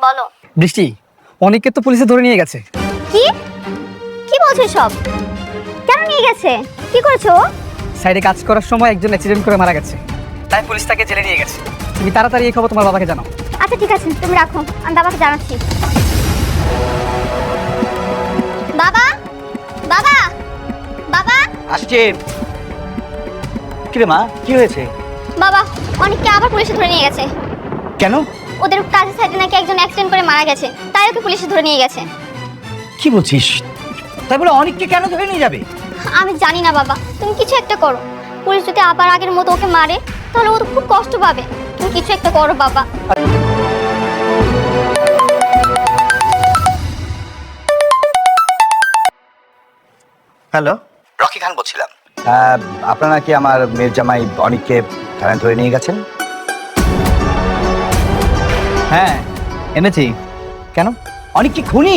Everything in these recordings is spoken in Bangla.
বলো। বৃষ্টি, অনেককে তো পুলিশে ধরে নিয়ে গেছে। কি কি বলছো সব? কেন নিয়ে গেছে? কি করেছো? সাইডে কাজ করার সময় একজন অ্যাক্সিডেন্ট করে মারা গেছে, তাই পুলিশ তাকে জেলে নিয়ে গেছে। তুমি তাড়াতাড়ি এই খবর তোমার বাবাকে জানাও। আচ্ছা ঠিক আছে, তুমি রাখো, আমি বাবাকে জানাচ্ছি। বাবা, বাবা, বাবা। আসছে। কি রে মা, কি হয়েছে? বাবা, অনেককে আবার পুলিশে ধরে নিয়ে গেছে। কেন? ওদের কাজের সাইডে নাকি একজন অ্যাক্সিডেন্ট করে মারা গেছে, তাই ওকে পুলিশে ধরে নিয়ে গেছে। কি বলছিস? তাই বলে অনেককে কেন ধরে নিয়ে যাবে? আমি জানি না বাবা, তুমি কিছু একটা করো। পুলিশ যদি আবার আগের মতো ওকে মারে তাহলে ও তো খুব কষ্ট পাবে। তুমি কিছু একটা করো বাবা। হ্যালো, রকি খান বলছিলাম। আপনারা কি আমার মেয়ের জামাই অনেককে থানায় ধরে নিয়ে গেছেন? হ্যাঁ, এনেছি। কেন? অনেক কি খুনি?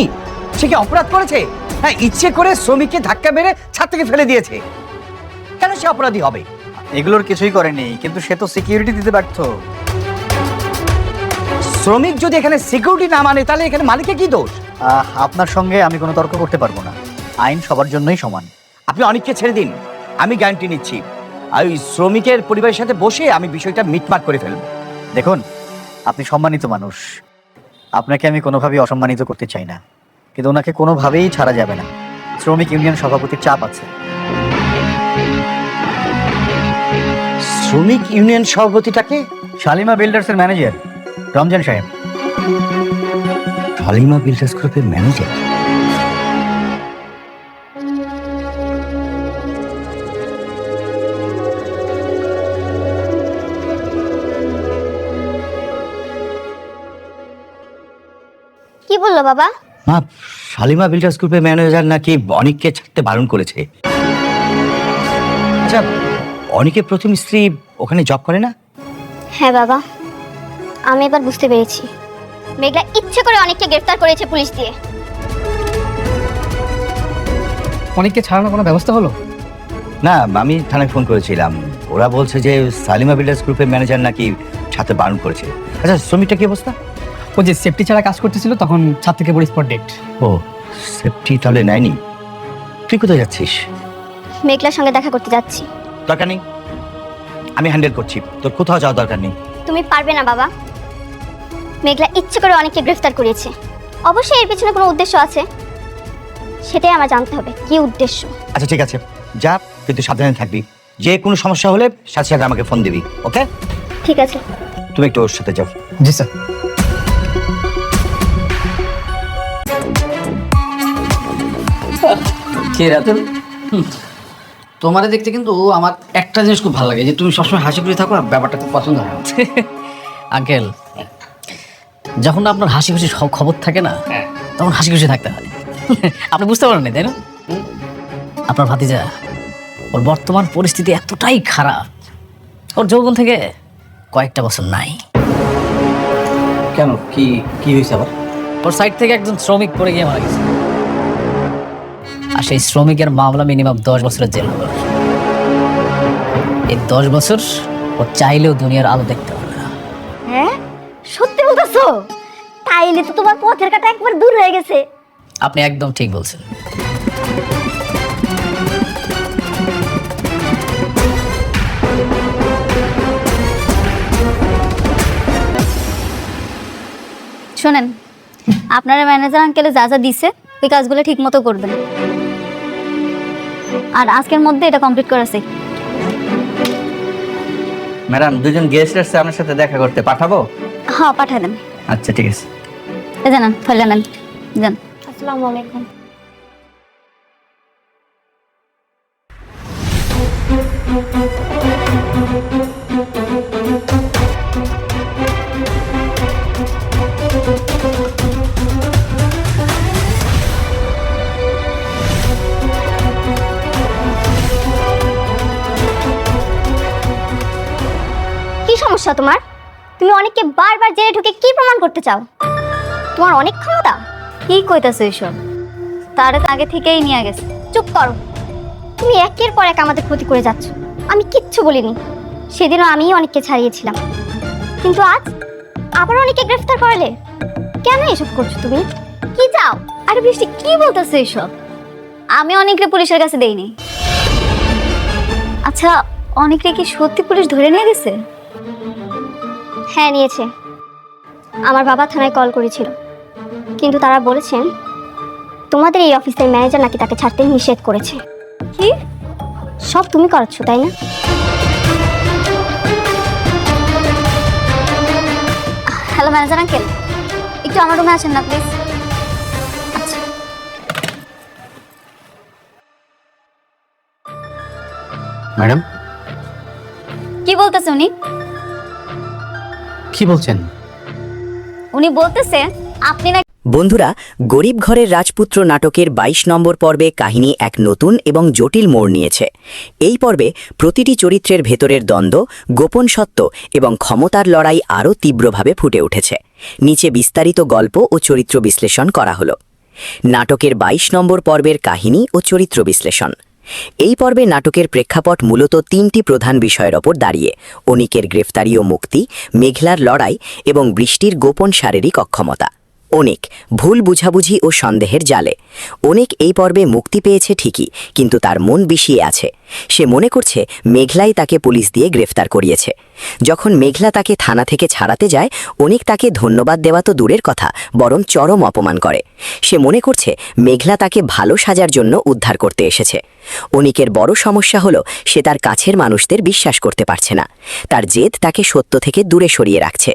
সে কি অপরাধ করেছে? হ্যাঁ, ইচ্ছে করে শ্রমিককে ধাক্কা মেরে ছাদ থেকে ফেলে দিয়েছে। কেন সে অপরাধী হবে? এগুলোর কিছুই করেনি, কিন্তু সে তো সিকিউরিটি দিতে ব্যর্থ। শ্রমিক যদি এখানে সিকিউরিটি না মানে তাহলে এখানে মালিকের কি দোষ? আপনার সঙ্গে আমি কোনো তর্ক করতে পারবো না। আইন সবার জন্যই সমান। আপনি অনেককে ছেড়ে দিন, আমি গ্যারান্টি নিচ্ছি। আর ওই শ্রমিকের পরিবারের সাথে বসে আমি বিষয়টা মিটমাট করে ফেলব। দেখুন, আপনি সম্মানিত মানুষ, আপনাকে আমি কোনোভাবেই অসম্মানিত করতে চাই না, কিন্তু ওনাকে কোনোভাবেই ছাড়া যাবে না। শ্রমিক ইউনিয়ন সভাপতির চাপ আছে। শ্রমিক ইউনিয়ন সভাপতিটাকে? শালিমা বিল্ডার্সের ম্যানেজার রমজান সাহেব। শালিমা বিল্ডার্স গ্রুপের ম্যানেজার? কি বললো বাবা? মা, শালিমা বিল্ডার্স গ্রুপের ম্যানেজার নাকি অনেককে ছাড়তে বারণ করেছে। আচ্ছা, অনেকের প্রথম স্ত্রী ওখানে জব করে না? হ্যাঁ বাবা, আমি এবার বুঝতে পেরেছি। মেঘলা ইচ্ছে করে অনেককে গ্রেফতার করেছে পুলিশ দিয়ে। অনেককে ছাড়ানোর কোনো ব্যবস্থা হলো? না, আমি থানায় ফোন করেছিলাম। ওরা বলছে যে শালিমা বিল্ডার্স গ্রুপের ম্যানেজার নাকি ছাড়তে বারণ করেছে। আচ্ছা, শ্রমিকটা কি অবস্থা? ও যে সেফটি ছাড়া কাজ করতেছিল, তখন ছাদ থেকে পড়ে স্পট ডেট। ও, সেফটি তাহলে নেয়নি। তুই কোথায় যাচ্ছিস? মেঘলার সঙ্গে দেখা করতে যাচ্ছি। দরকার নেই, আমি হ্যান্ডেল করছি, তোর কোথাও যাওয়ার দরকার নেই। তুমি পারবে না বাবা। মেঘলা ইচ্ছে করে অনেককে গ্রেফতার করেছে। অবশ্যই এর পিছনে কোনো উদ্দেশ্য আছে, সেটাই আমার জানতে হবে কি উদ্দেশ্য। আচ্ছা ঠিক আছে, যা, কিন্তু সাবধানে থাকবি। যে কোনো সমস্যা হলে সাথে সাথে আমাকে ফোন দিবি, ওকে? ঠিক আছে। তুমি একটু ওর সাথে যাও। জি স্যার। কে রাতুল? তোমারে দেখতে কিন্তু আমার একটা জিনিস খুব ভালো লাগে, যে তুমি সবসময় হাসি খুশি থাকো, ব্যাপারটা খুব পছন্দ হয়। আঙ্কেল, যখন আপনার হাসি খুশি খবর থাকে না, তখন হাসি খুশি থাকতে হয়। আপনি বুঝতে পারেন না, তাই না? আপনার ভাতিজা, ওর বর্তমান পরিস্থিতি এতটাই খারাপ, ওর যৌবন থেকে কয়েকটা বছর নাই। কেন, কি কি হয়েছে আবার? ওর সাইড থেকে একজন শ্রমিক পড়ে গিয়ে মারা গেছে, আর সেই শ্রমিকের মামলা মিনিমাম 10 বছরের জেল হবে। এই 10 বছর ও চাইলেও দুনিয়ার আলো দেখতে পারবে না। হ্যাঁ, সত্যি বলতেছো? তাইলে তো তোমার পথের কাটা একবার দূর হয়ে গেছে। আপনি একদম ঠিক বলছেন। শোনেন, আপনারা ম্যানেজার আঙ্কেলে যা যা দিছে ওই কাজগুলো ঠিক মতো করবেন, আর আজকের মধ্যে এটা কমপ্লিট করেছে। ম্যাডাম, দুজন গেস্ট আসছে আপনার সাথে দেখা করতে, পাঠাবো? হ্যাঁ, পাঠায় দেন। আচ্ছা ঠিক আছে। এই জানান, ফাইল জানান। যান। আসসালামু আলাইকুম। কি সমস্যা তোমার? তুমি অনেককে বারবার জেলে ঢুকে কি প্রমাণ করতে চাও? তোমার অনেক ক্ষমতা। কি কইতাছো এসব? তারে আগে থেকেই নিয়ে গেছে। চুপ করো। তুমি একের পর এক আমাদের ক্ষতি করে যাচ্ছ। আমি কিচ্ছু বলিনি, সেদিনও আমিই অনেককে ছাড়িয়েছিলাম, কিন্তু আজ আবার অনেককে গ্রেফতার করলে। কেন এসব করছো তুমি? কি চাও? আরে বৃষ্টি কি বলতেছে এসব? আমি অনেকরে পুলিশের কাছে দেইনি। আচ্ছা, অনেকরে কি সত্যি পুলিশ ধরে নিয়ে গেছে? হ্যাঁ, নিয়েছে। আমার বাবা থানায় কল করেছিল, কিন্তু তারা বলেছেন তোমাদের এই অফিসের ম্যানেজার নাকি তাকে ছাড়তে নিষেধ করেছে। কি? সব তুমি করাচ্ছ, তাই না? হ্যালো ম্যানেজার আঙ্কেল, একটু আমার রুমে আসেন না প্লিজ। আচ্ছা। ম্যাডাম কি বলতেছে উনি? কি বলছেন? উনি বলতেছে আপনি না। বন্ধুরা, গরিব ঘরের রাজপুত্র নাটকের ২২ নম্বর পর্বে কাহিনী এক নতুন এবং জটিল মোড় নিয়েছে। এই পর্বে প্রতিটি চরিত্রের ভেতরের দ্বন্দ্ব, গোপন সত্য এবং ক্ষমতার লড়াই আরও তীব্রভাবে ফুটে উঠেছে। নিচে বিস্তারিত গল্প ও চরিত্র বিশ্লেষণ করা হলো। নাটকের ২২ নম্বর পর্বের কাহিনী ও চরিত্র বিশ্লেষণ। এই পর্বে নাটকের প্রেক্ষাপট মূলত ৩টি প্রধান বিষয়ের ওপর দাঁড়িয়ে: অনিকের গ্রেফতারি ও মুক্তি, মেঘলার লড়াই এবং বৃষ্টির গোপন শারীরিক অক্ষমতা। অনিক, ভুল বুঝাবুঝি ও সন্দেহের জালে। অনিক এই পর্বে মুক্তি পেয়েছে ঠিকই, কিন্তু তার মন বিষিয়ে আছে। সে মনে করছে মেঘলাই তাকে পুলিশ দিয়ে গ্রেফতার করিয়েছে। যখন মেঘলা তাকে থানা থেকে ছাড়াতে যায়, অনিক তাকে ধন্যবাদ দেওয়া তো দূরের কথা, বরং চরম অপমান করে। সে মনে করছে মেঘলা তাকে ভালো সাজার জন্য উদ্ধার করতে এসেছে। অনিকের বড় সমস্যা হলো সে তার কাছের মানুষদের বিশ্বাস করতে পারছে না। তার জেদ তাকে সত্য থেকে দূরে সরিয়ে রাখছে।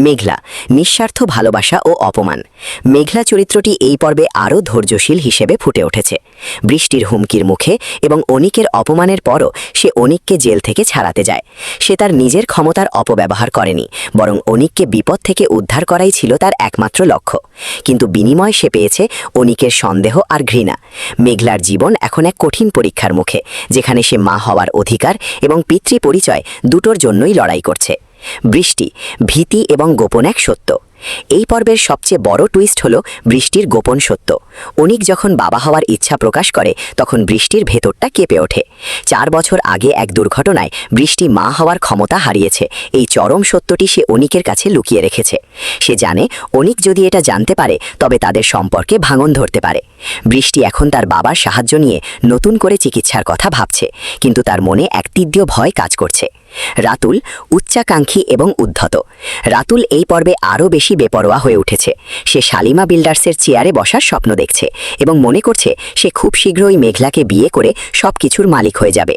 মেঘলা, নিঃস্বার্থ ভালোবাসা ও অপমান। মেঘলা চরিত্রটি এই পর্বে আরও ধৈর্যশীল হিসেবে ফুটে উঠেছে। বৃষ্টির হুমকির মুখে এবং অনিকের অপমানের পরও সে অনিককে জেল থেকে ছাড়াতে যায়। সে তার নিজের ক্ষমতার অপব্যবহার করেনি, বরং অনিককে বিপদ থেকে উদ্ধার করাই ছিল তার একমাত্র লক্ষ্য। কিন্তু বিনিময়ে সে পেয়েছে অনিকের সন্দেহ আর ঘৃণা। মেঘলার জীবন এখন এক কঠিন পরীক্ষার মুখে, যেখানে সে মা হওয়ার অধিকার এবং পিতৃ পরিচয় দুটোর জন্যই লড়াই করছে। বৃষ্টি, ভীতি এবং গোপন এক সত্য। এই পর্বের সবচেয়ে বড় টুইস্ট হলো বৃষ্টির গোপন সত্য। অনিক যখন বাবা হওয়ার ইচ্ছা প্রকাশ করে, তখন বৃষ্টির ভেতরটা কেঁপে ওঠে। 4 বছর আগে এক দুর্ঘটনায় বৃষ্টি মা হওয়ার ক্ষমতা হারিয়েছে। এই চরম সত্যটি সে অনিকের কাছে লুকিয়ে রেখেছে। সে জানে অনিক যদি এটা জানতে পারে, তবে তাদের সম্পর্কে ভাঙন ধরতে পারে। বৃষ্টি এখন তার বাবার সাহায্য নিয়ে নতুন করে চিকিৎসার কথা ভাবছে, কিন্তু তার মনে এক তীব্র ভয় কাজ করছে। রাতুল, উচ্চাকাঙ্ক্ষী এবং উদ্ধত। রাতুল এই পর্বে আরও বেশি বেপরোয়া হয়ে উঠেছে। সে শালিমা বিল্ডার্সের চেয়ারে বসার স্বপ্ন দেখছে এবং মনে করছে সে খুব শীঘ্রই মেঘলাকে বিয়ে করে সব কিছুর মালিক হয়ে যাবে।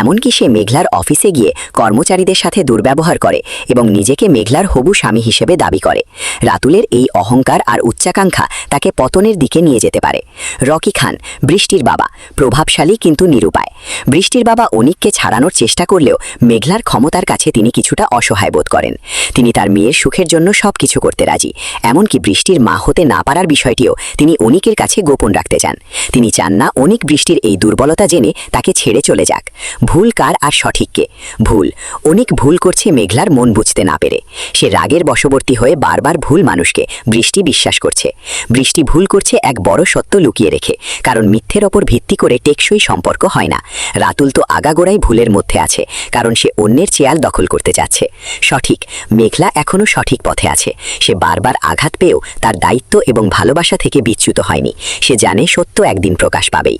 এমনকি সে মেঘলার অফিসে গিয়ে কর্মচারীদের সাথে দুর্ব্যবহার করে এবং নিজেকে মেঘলার হবু স্বামী হিসেবে দাবি করে। রাতুলের এই অহংকার আর উচ্চাকাঙ্ক্ষা তাকে পতনের দিকে নিয়ে যেতে পারে। রকি খান, বৃষ্টির বাবা, প্রভাবশালী কিন্তু নিরুপায়। বৃষ্টির বাবা অনিককে ছাড়ানোর চেষ্টা করলেও মেঘলার ক্ষমতার কাছে তিনি কিছুটা অসহায় বোধ করেন। তিনি তার মেয়ের সুখের জন্য সবকিছু করতে রাজি, এমনকি বৃষ্টির মা হতে না পারার বিষয়টিও তিনি অনিকের কাছে গোপন রাখতে চান। তিনি চান না অনিক বৃষ্টির এই দুর্বলতা জেনে তাকে ছেড়ে চলে যাক। ভুল কার আর সঠিককে? ভুল। অনিক ভুল করছে মেঘলার মন বুঝতে না পেরে। সে রাগের বশবর্তী হয়ে বারবার ভুল মানুষকে বৃষ্টি বিশ্বাস করছে। বৃষ্টি ভুল করছে এক বড় সত্য লুকিয়ে রেখে, কারণ মিথ্যের ওপর ভিত্তি করে টেকসই সম্পর্ক হয় না। রাতুল তো আগাগোড়াই ভুলের মধ্যে আছে, কারণ সে অন্যের চেয়াল দখল করতে চাচ্ছে। সঠিক, মেঘলা এখনও সঠিক পথে আছে। সে বারবার আঘাত পেয়েও তার দায়িত্ব এবং ভালোবাসা থেকে বিচ্যুত হয়নি। সে জানে সত্য একদিন প্রকাশ পাবেই।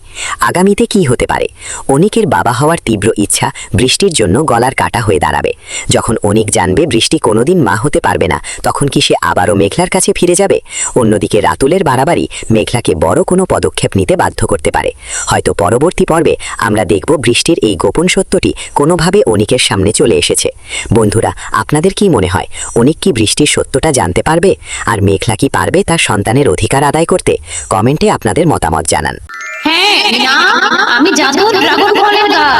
আগামীতে কি হতে পারে? অনিকের বাবা হওয়ার তীব্র ইচ্ছা বৃষ্টির জন্য গলার কাটা হয়ে দাঁড়াবে। যখন অনিক জানবে বৃষ্টি কোনোদিন মা হতে পারবে না, তখন কি সে আবারও মেঘলার কাছে ফিরে যাবে? অন্যদিকে রাতুলের বাড়াবাড়ি মেঘলাকে বড় কোনো পদক্ষেপ নিতে বাধ্য করতে পারে। হয়তো পরবর্তী পর্বে আমরা দেখব বৃষ্টির এই গোপন সত্যটি কোনোভাবে অনিকের সামনে চলে এসেছে। বন্ধুরা, আপনাদের কি মনে হয় অনিক কি বৃষ্টির সত্যটা জানতে পারবে? আর মেঘলা কি পারবে তার সন্তানের অধিকার আদায় করতে? কমেন্টে আপনাদের মতামত জানান। হ্যাঁ, না, আমি জাদুর ড্রাগন ফলের গাছ।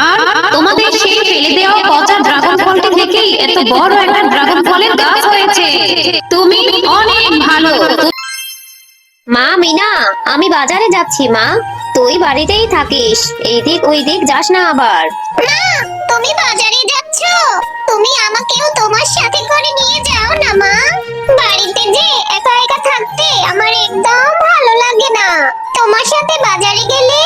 আর তোমাদের সেই ফেলে দেওয়া পচা ড্রাগন ফলটি দেখেই এত বড় একটা ড্রাগন ফলের গাছ হয়েছে। তুমি অনেক ভালো। মা মিনা, আমি বাজারে যাচ্ছি মা। তুই বাড়িতেই থাকিস, এইদিক ওই দিক যাস না আবার। মা, তুমি বাজারে যাচ্ছ? তুমি আমাকেও তোমার সাথে করে নিয়ে যাও না মা। বাড়িতে যে একা একা থাকতে আমার একদম ভালো লাগে না। তোমার সাথে বাজারে গেলে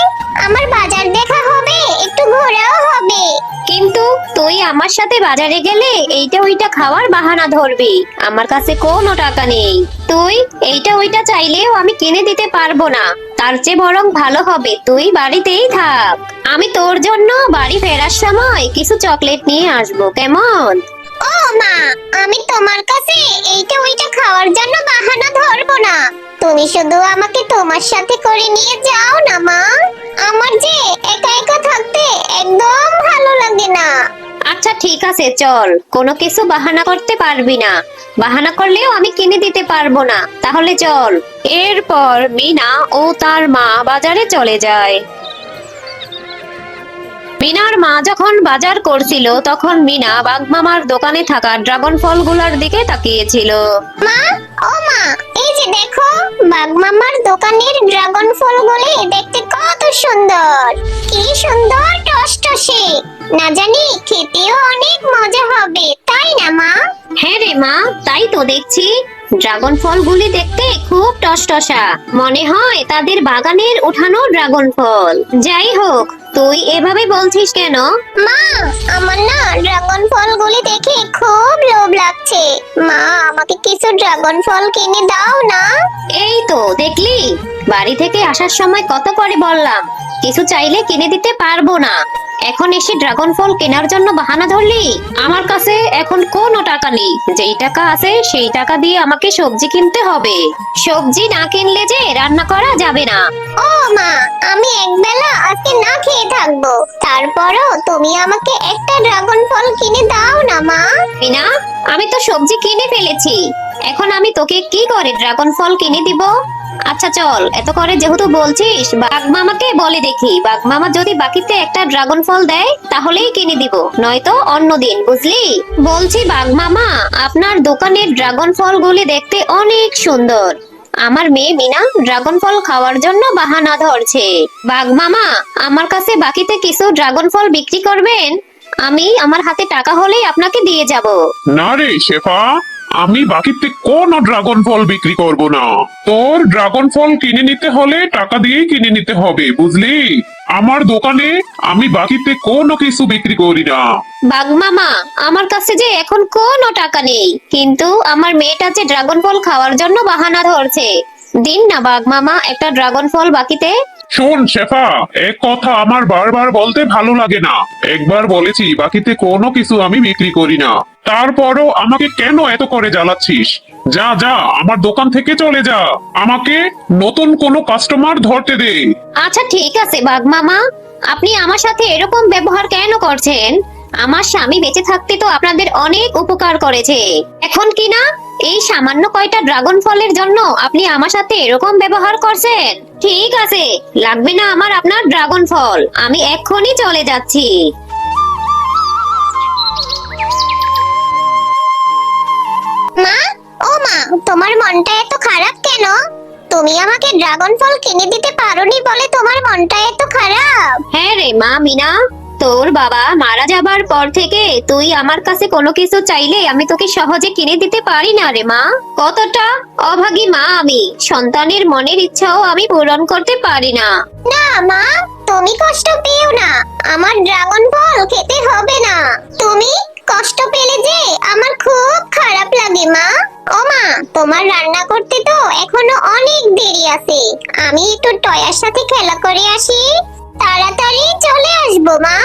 আমার বাজার দেখা হবে, একটু ঘোরাও হবে। কিন্তু তুই আমার সাথে বাজারে গেলে এইটা ওইটা খাওয়ার বাহানা ধরবি, আমার কাছে কোনো টাকা নেই। তুই এইটা ওইটা চাইলেও আমি কিনে দিতে পারবো না। তার চেয়ে বরং ভালো হবে তুই বাড়িতেই থাক। আমি তোর জন্য বাড়ি ফেরার সময় কিছু চকলেট নিয়ে আসবো, কেমন? ও মা, আমি তোমার কাছে এইটা ওইটা খাওয়ার জন্য বাহানা ধরবো না। তুমি শুধু আমাকে তোমার সাথে করে নিয়ে যাও না মা। আমার যে একা একা থাকতে একদম ভালো লাগে না। আচ্ছা ঠিক আছে, চল। কোনো কিছু বাহানা করতে পারবি না, বাহানা করলেও আমি কিনে দিতে পারবো না, তাহলে চল। এরপর মিনা ও তার মা বাজারে চলে যায়। মিনার মা যখন বাজার করছিল তখন মিনা বাগমামার দোকানে থাকা ড্রাগন ফলগুলোর দিকে তাকিয়েছিল। মা, ও মা, এই যে দেখো, বাগমামার দোকানের ড্রাগন ফলগুলি দেখতে কত সুন্দর। কি সুন্দর টসটসে, না জানি খেতেও অনেক মজা হবে, তাই না মা? হ্যাঁ রে মা, তাই তো দেখছি। ড্রাগন ফলগুলি দেখতে খুব টসটসা, মনে হয় তাদের বাগানের উঠানো ড্রাগন ফল। যাই হোক, তুই এভাবে বলছিস কেন? মা, আমার না ড্রাগন ফলগুলি দেখে খুব লোভ লাগছে। মা, আমাকে কিছু ড্রাগন ফল কিনে দাও না। এই তো দেখলি, বাড়ি থেকে আসার সময় কত করে বললাম কিছু চাইলে কিনে দিতে পারবো না, এখন এসে ড্রাগন ফল কেনার জন্য বাহানা ধরলি? আমার কাছে এখন কোনো টাকা নেই, যেই টাকা আছে সেই টাকা দিয়ে আমাকে সবজি কিনতে হবে। সবজি না কিনলে যে রান্না করা যাবে না। ও মা, আমি একবেলা আজকে না খেয়ে থাকবো, তারপরও তুমি আমাকে একটা ড্রাগন ফল কিনে দাও না মা। মিনা, আমি তো সবজি কিনে ফেলেছি, এখন আমি তোকে কি করে ড্রাগন ফল কিনে দিব? আচ্ছা চল, এত করে যেহেতু বলছিস, বাগমামাকে বলে দেখি, বাগমামা যদি বাকিতে একটা ড্রাগন ফল দেয় তাহলেই কিনে দিব, নয়তো অন্যদিন, বুঝলি? বলছি বাগমামা, আপনার দোকানের ড্রাগন ফলগুলি দেখতে অনেক সুন্দর। আমার মেয়ে মিনা ড্রাগন ফল খাওয়ার জন্য বাহানা ধরছে। বাগমামা, আমার কাছে বাকিতে কিছু ড্রাগন ফল বিক্রি করবেন? আমি আমার হাতে টাকা হলেই আপনাকে দিয়ে যাব। না রে শেফা, আমি বাকিতে কোন ড্রাগন ফল বিক্রি করব না। তোর ড্রাগন ফল কিনে নিতে হলে টাকা দিয়েই কিনে নিতে হবে, বুঝলি? আমার দোকানে আমি বাকিতে কোনো কিছু বিক্রি করি না। বাগমামা, আমার কাছে যে এখন কোনো টাকা নেই, কিন্তু আমার মেয়েটা যে ড্রাগন ফল খাওয়ার জন্য বাহানা ধরছে। দিন না বাগমামা একটা ড্রাগন ফল বাকিতে। শোন শেফা, এক কথা আমার বারবার বলতে ভালো লাগে না। একবার বলেছি বাকিতে কোনো কিছু আমি বিক্রি করি না, তারপরও আমাকে কেন এত করে জ্বালাচ্ছিস? যা যা, আমার দোকান থেকে চলে যা, আমাকে নতুন কোনো কাস্টমার ধরতে দে। আচ্ছা ঠিক আছে বাগমামা, আপনি আমার সাথে এরকম ব্যবহার কেন করছেন? আমার স্বামী বেঁচে থাকতে তো আপনাদের অনেক উপকার করেছে, এখন কি না এই সামান্য কয়টা ড্রাগন ফলের জন্য আপনি আমার সাথে এরকম ব্যবহার করছেন? ঠিক আছে, লাগবে না আমার আপনার ড্রাগন ফল, আমি এক্ষুনি চলে যাচ্ছি। মা, ও মা, তোমার মনটা এত খারাপ কেন? তুমি আমাকে ড্রাগন ফল কিনে দিতে পারোনি বলে তোমার মনটা এত খারাপ? হ্যাঁ রে মা মিনা, তোর বাবা মারা যাবার পর থেকে তুই আমার কাছে কোনো কিছু চাইলে আমি তোকে সহজে কিনে দিতে পারি না রে মা। কতটা অভাগী মা আমি, সন্তানের মনের ইচ্ছাও আমি পূরণ করতে পারি না। না মা, তুমি কষ্ট পেও না, আমার ড্রাগন ফল খেতে হবে না। তুমি কষ্ট পেলে যে আমার খুব খারাপ লাগে মা। ও মা, তোমার রান্না করতে তো এখনো অনেক দেরি আছে, আমি একটু টয়ার সাথে খেলা করে আসি, তাড়াতাড়ি চলে আসবো মা।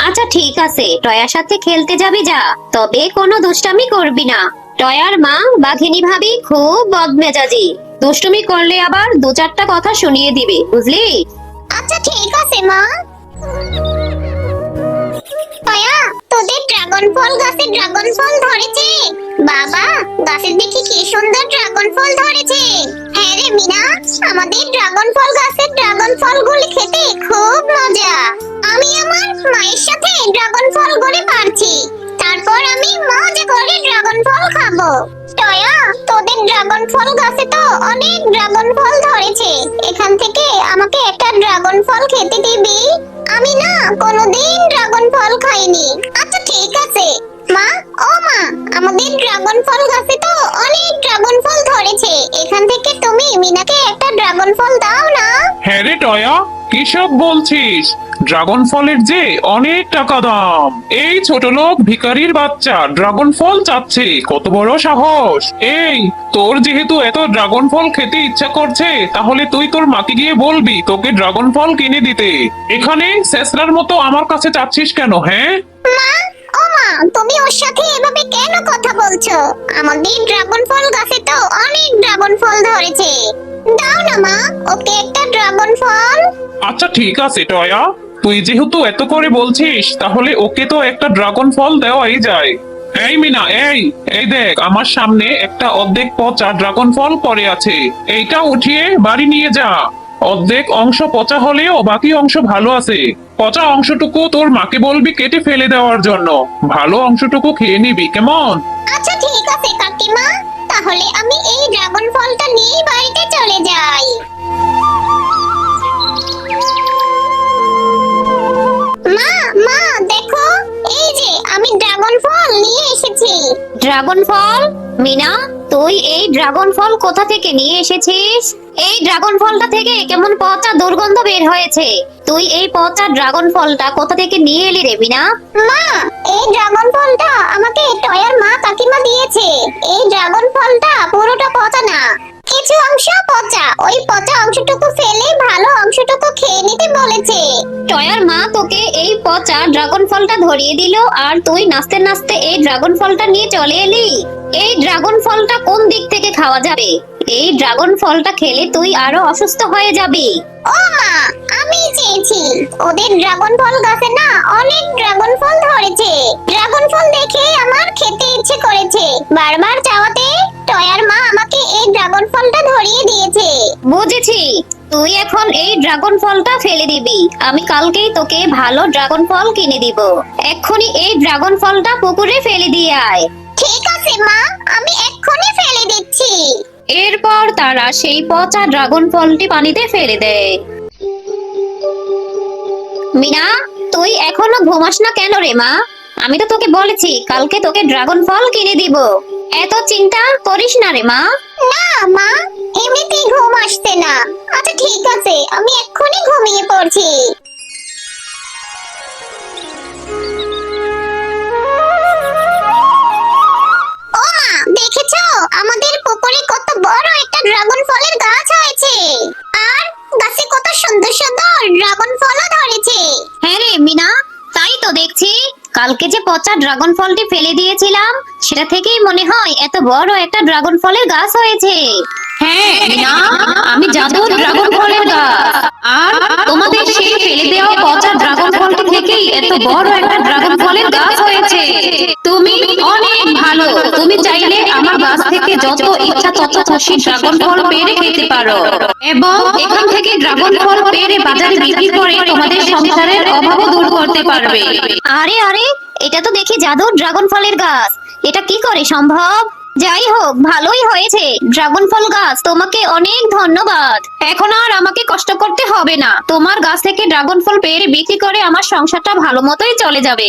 আচ্ছা ঠিক আছে, টয়ার সাথে খেলতে যাবি যা, তবে কোনো দুষ্টামি করবি না। টয়ার মা বাঘিনী ভাবি খুব বদমেজাজি, দুষ্টুমি করলে আবার দু চারটা কথা শুনিয়ে দিবে, বুঝলি? আচ্ছা ঠিক আছে মা। টয়া, তোদের ড্রাগন ফল গাছে ড্রাগন ফল ধরেছে? বাবা, গাছে দেখি কি সুন্দর ড্রাগন ফল ধরেছে। হ্যাঁ রে মিনা, আমাদের ড্রাগন ফল গাছের ড্রাগন ফলগুলি খেতে খুব মজা। আমি আমার মায়ের সাথে ড্রাগন ফলগুলি পারছি, তারপর আমি মজা করে ড্রাগন ফল খাবো। টয়া, তোদের ড্রাগন ফল গাছে তো অনেক ড্রাগন ফল ধরেছে, এখান থেকে আমাকে একটা ড্রাগন ফল খেতে দিবি? আমি না কোনোদিন ড্রাগন ফল খাইনি। আচ্ছা ঠিক আছে মা। ও মা, আমাদের ড্রাগন ফল গাছে তো অনেক ড্রাগন ফল ধরেছে, এখান থেকে তুমি মিনাকে একটা ড্রাগন ফল দাও না। হ্যাঁ রে টয়া, কিসব বলছিস? ড্রাগন ফলের যে অনেক টাকা দাম। এই ছোট লোক ভিখারির বাচ্চা ড্রাগন ফল চাচ্ছে, কত বড় সাহস! এই, তোর যেহেতু এত ড্রাগন ফল খেতে ইচ্ছা করছে, তাহলে তুই তোর মাকে গিয়ে বলবি তোকে ড্রাগন ফল কিনে দিতে। এখানে শেষরার মতো আমার কাছে চাচ্ছিস কেন, হ্যাঁ? মা, ও মা, তুমি ওর সাথে এভাবে কেন কথা বলছো? আমাদের ড্রাগন ফল গাছে তো অনেক ড্রাগন ফল ধরেছে। দাও না মা, ওকে একটা ড্রাগন ফল। আচ্ছা ঠিক আছে টয়া, তুই যেহেতু এত করে বলছিস, তাহলে ওকে তো একটা ড্রাগন ফল দেওয়াই যায়। এই মিনা, এই এই দেখ, আমার সামনে একটা অর্ধেক পচা ড্রাগন ফল পড়ে আছে। এইটা উঠিয়ে বাড়ি নিয়ে যা। অর্ধেক অংশ পচা হলেও বাকি অংশ ভালো আছে। পচা অংশটুকু তোর মাকে বলবি কেটে ফেলে দেওয়ার জন্য, ভালো অংশটুকু খেয়ে নিবি, কেমন? আচ্ছা ঠিক আছে কাকিমা, তাহলে আমি এই ড্রাগন ফলটা নিয়ে বাড়িতে চলে যাই। মা, মা দেখো, এই যে আমি ড্রাগন ফল নিয়ে এসেছি। ড্রাগন ফল? মিনা, তুই এই ড্রাগন ফল কোথা থেকে নিয়ে এসেছিস? এই ড্রাগন ফলটা থেকে কেমন পচা দুর্গন্ধ বের হয়েছে। তুই এই পচা ড্রাগন ফলটা কোথা থেকে নিয়ে এলি রে মিনা? মা, এই ড্রাগন ফলটা আমাকে টয়ার মা কাকিমা দিয়েছে। এই ড্রাগন ফলটা পুরোটা পচা না, কিছু অংশ পচা। ওই পচা অংশটুকু ফেলে ভালো অংশটুকু খেয়ে নিতে বলেছে। টয়ার মা তোকে এই পচা ড্রাগন ফলটা ধরিয়ে দিল, আর তুই নাচতে নাচতে এই ড্রাগন ফলটা নিয়ে চলে এলি। এই ড্রাগন ফলটা কোন দিক থেকে খাওয়া যাবে? এই ড্রাগন ফলটা খেলে তুই আরো অসুস্থ হয়ে যাবি। ও মা, আমি চেয়েছি। ওদের ড্রাগন ফল গাছে না অনেক ড্রাগন ফল ধরেছে। ড্রাগন ফল দেখে আমার খেতে ইচ্ছে করেছে। বারবার চাওয়াতে টয়ার মা আমাকে এই ড্রাগন ফলটা ধরিয়ে দিয়েছে। বুঝেছি, তুই এখন এই ড্রাগন ফলটা ফেলে দিবি। আমি কালকেই তোকে ভালো ড্রাগন ফল কিনে দিব। এক্ষুনি এই ড্রাগন ফলটা পুকুরে ফেলে দিয়ে আয়। ঠিক আছে মা, আমি এক্ষুনি ফেলে দিচ্ছি। এরপর তারা সেই পচা ড্রাগন ফলটি পানিতে ফেলে দেয়। মিনা, তুই এখনো ঘুমাস না কেন রে মা? আমি তো তোকে বলেছি কালকে তোকে ড্রাগন ফল কিনে দিব। এত চিন্তা করিস না রে মা। না মা, এমনিতেই ঘুম আসছে না। আচ্ছা ঠিক আছে, আমি এক্ষুনি ঘুমিয়ে পড়ছি। ও মা, দেখেছো আমাদের পুকুরে কত বড় একটা ড্রাগন ফলের গাছ হয়েছে, আর গাছে কত সুন্দর সুন্দর ড্রাগন ফলও ধরেছে। হ্যাঁ রে মিনা, তাই তো দেখছি। কালকে যে পচা ড্রাগন ফলটি ফেলে দিয়েছিলাম, সেটা থেকেই মনে হয় এত বড় একটা ড্রাগন ফলের গাছ হয়েছে। হ্যাঁ মিনা, আমি জাদুর ড্রাগন ফলের গাছ, আর তোমাদের সেই ফেলে দেওয়া পচা ড্রাগন ফলটি থেকেই এত বড় একটা ড্রাগন ফলের গাছ হয়েছে। তুমি অনেক ভালো। তুমি চাইলে আমার গাছ থেকে যত ইচ্ছা তত খুশি ড্রাগন ফল পেড়ে খেতে পারো, এবং এখান থেকে ড্রাগন ফল পেড়ে বাজারে বিক্রি করে তোমাদের সংসারের অভাবও দূর করতে পারবে। আরে আরে, এটা তো দেখি জাদুর ড্রাগন ফলের গাছ। এটা কি করে সম্ভব? যাই হোক, ভালোই হয়েছে। ড্রাগন ফল গাছ, তোমাকে অনেক ধন্যবাদ। এখন আর আমাকে কষ্ট করতে হবে না। তোমার গাছ থেকে ড্রাগন ফল পেড়ে বিক্রি করে আমার সংসারটা ভালো মতোই চলে যাবে।